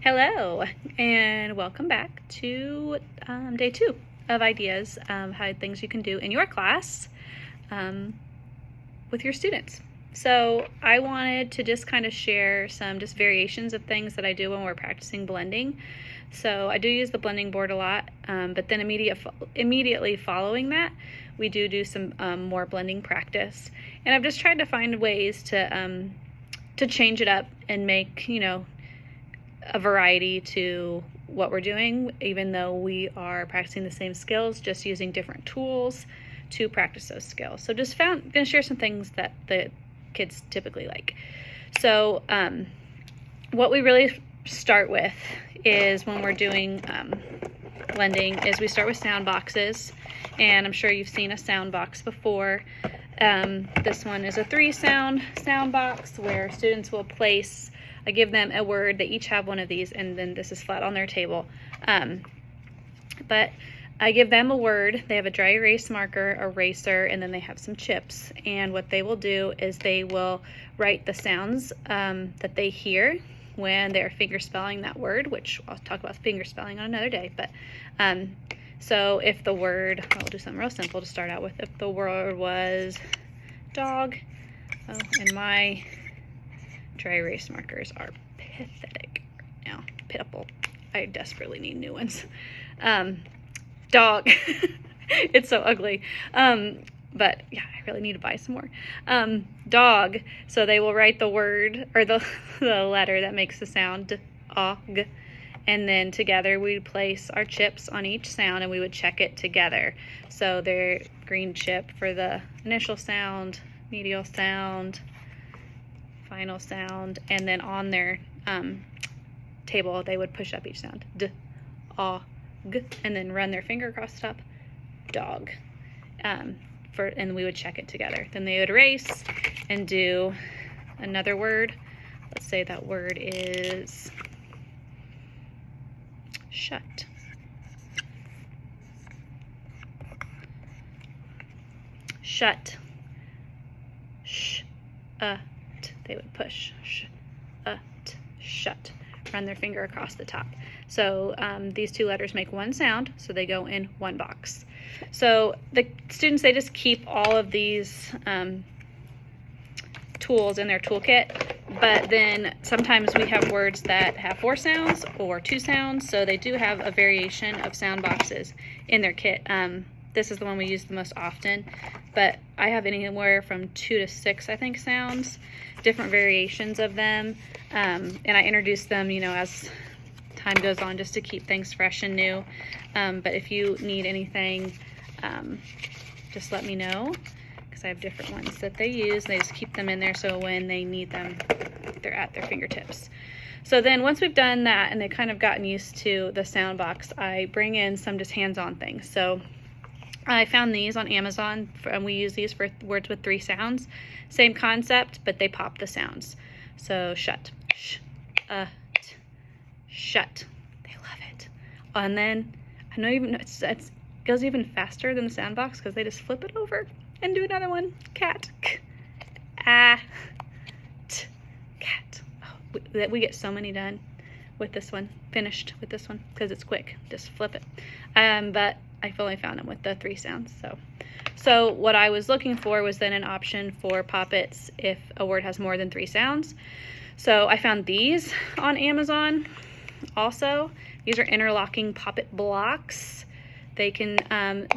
Hello, and welcome back to day 2 of ideas, how things you can do in your class with your students. So I wanted to just kind of share some just variations of things that I do when we're practicing blending. So I do use the blending board a lot, but then immediately following that, we do some more blending practice. And I've just tried to find ways to change it up and make, a variety to what we're doing, even though we are practicing the same skills, just using different tools to practice those skills. So just gonna share some things that the kids typically like. So what we really start with is when we're doing blending is we start with sound boxes, and I'm sure you've seen a sound box before. This one is a 3-sound sound box where students will place, I give them a word, they each have one of these, and then this is flat on their table. But I give them a word, they have a dry erase marker, eraser, and then they have some chips. And what they will do is they will write the sounds that they hear when they're finger spelling that word, which I'll talk about finger spelling on another day. But so if the word, I'll do something real simple to start out with. If the word was dog, and my dry erase markers are pathetic right now. Pitiful. I desperately need new ones. Dog. It's so ugly. But yeah, I really need to buy some more. Dog. So they will write the word or the letter that makes the sound dog. And then together we place our chips on each sound and we would check it together. So they're green chip for the initial sound, medial sound, final sound, and then on their table they would push up each sound, d, ah, g, and then run their finger across the top, dog, and we would check it together. Then they would erase and do another word. Let's say that word is shut. Shut. Sh, they would push, sh, shut, run their finger across the top. So these two letters make one sound, so they go in one box. So the students, they just keep all of these tools in their toolkit, but then sometimes we have words that have 4 sounds or 2 sounds, so they do have a variation of sound boxes in their kit. This is the one we use the most often, but I have anywhere from 2 to 6, I think, sounds, different variations of them, and I introduce them, as time goes on, just to keep things fresh and new. But if you need anything, just let me know, because I have different ones that they use. They just keep them in there so when they need them, they're at their fingertips. So then once we've done that and they've kind of gotten used to the sound box, I bring in some just hands-on things. So I found these on Amazon, and we use these for words with 3 sounds. Same concept, but they pop the sounds. So shut, sh, t, shut. They love it. And then I know it goes even faster than the sound box because they just flip it over and do another one. Cat, k, ah, t, cat. Oh, we get so many done with this one, finished with this one, because it's quick. Just flip it. But I've only found them with the 3 sounds. So what I was looking for was then an option for poppets if a word has more than 3 sounds. So I found these on Amazon also. These are interlocking poppet blocks. They can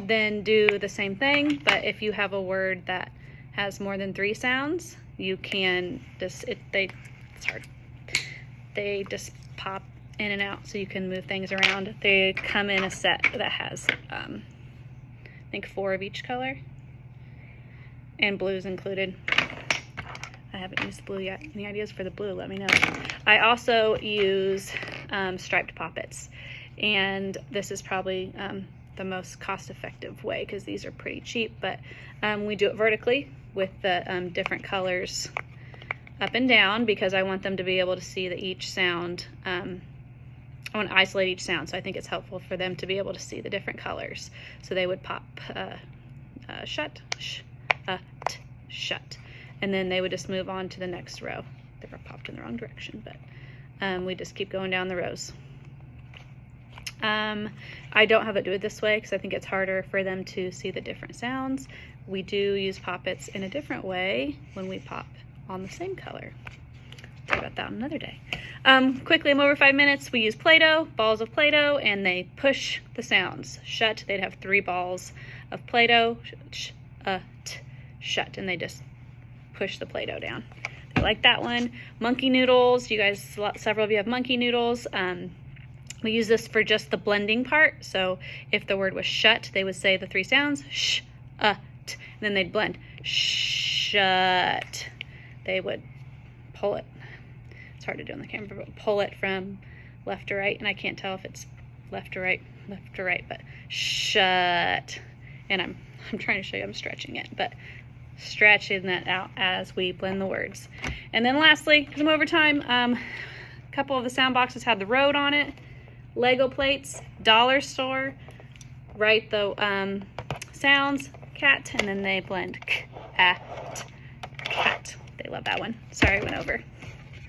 then do the same thing, but if you have a word that has more than 3 sounds, you can just, it's hard. They just pop in and out, so you can move things around. They come in a set that has I think 4 of each color, and blue's included. I haven't used blue yet. Any ideas for the blue, let me know. I also use striped poppets, and this is probably the most cost-effective way because these are pretty cheap, but we do it vertically with the different colors up and down because I want them to be able to see that each sound, I want to isolate each sound, so I think it's helpful for them to be able to see the different colors. So they would pop shut, sh, t, shut, and then they would just move on to the next row. They were popped in the wrong direction, but We just keep going down the rows. I don't have it do it this way because I think it's harder for them to see the different sounds. We do use poppets in a different way when we pop on the same color. Talk about that another day. Quickly, I'm over 5 minutes. We use Play-Doh, balls of Play-Doh, and they push the sounds shut. They'd have 3 balls of Play-Doh, shut, and they just push the Play-Doh down. I like that one. Monkey Noodles. You guys, several of you have Monkey Noodles. We use this for just the blending part. So if the word was shut, they would say the 3 sounds, sh, t, and then they'd blend. Shut. They would pull it. It's hard to do on the camera, but pull it from left to right, and I can't tell if it's left to right, but shut. And I'm trying to show you I'm stretching it, but stretching that out as we blend the words. And then lastly, because I'm over time, a couple of the sound boxes have the road on it. Lego plates, dollar store, write the sounds, cat, and then they blend cat. They love that one. Sorry, I went over.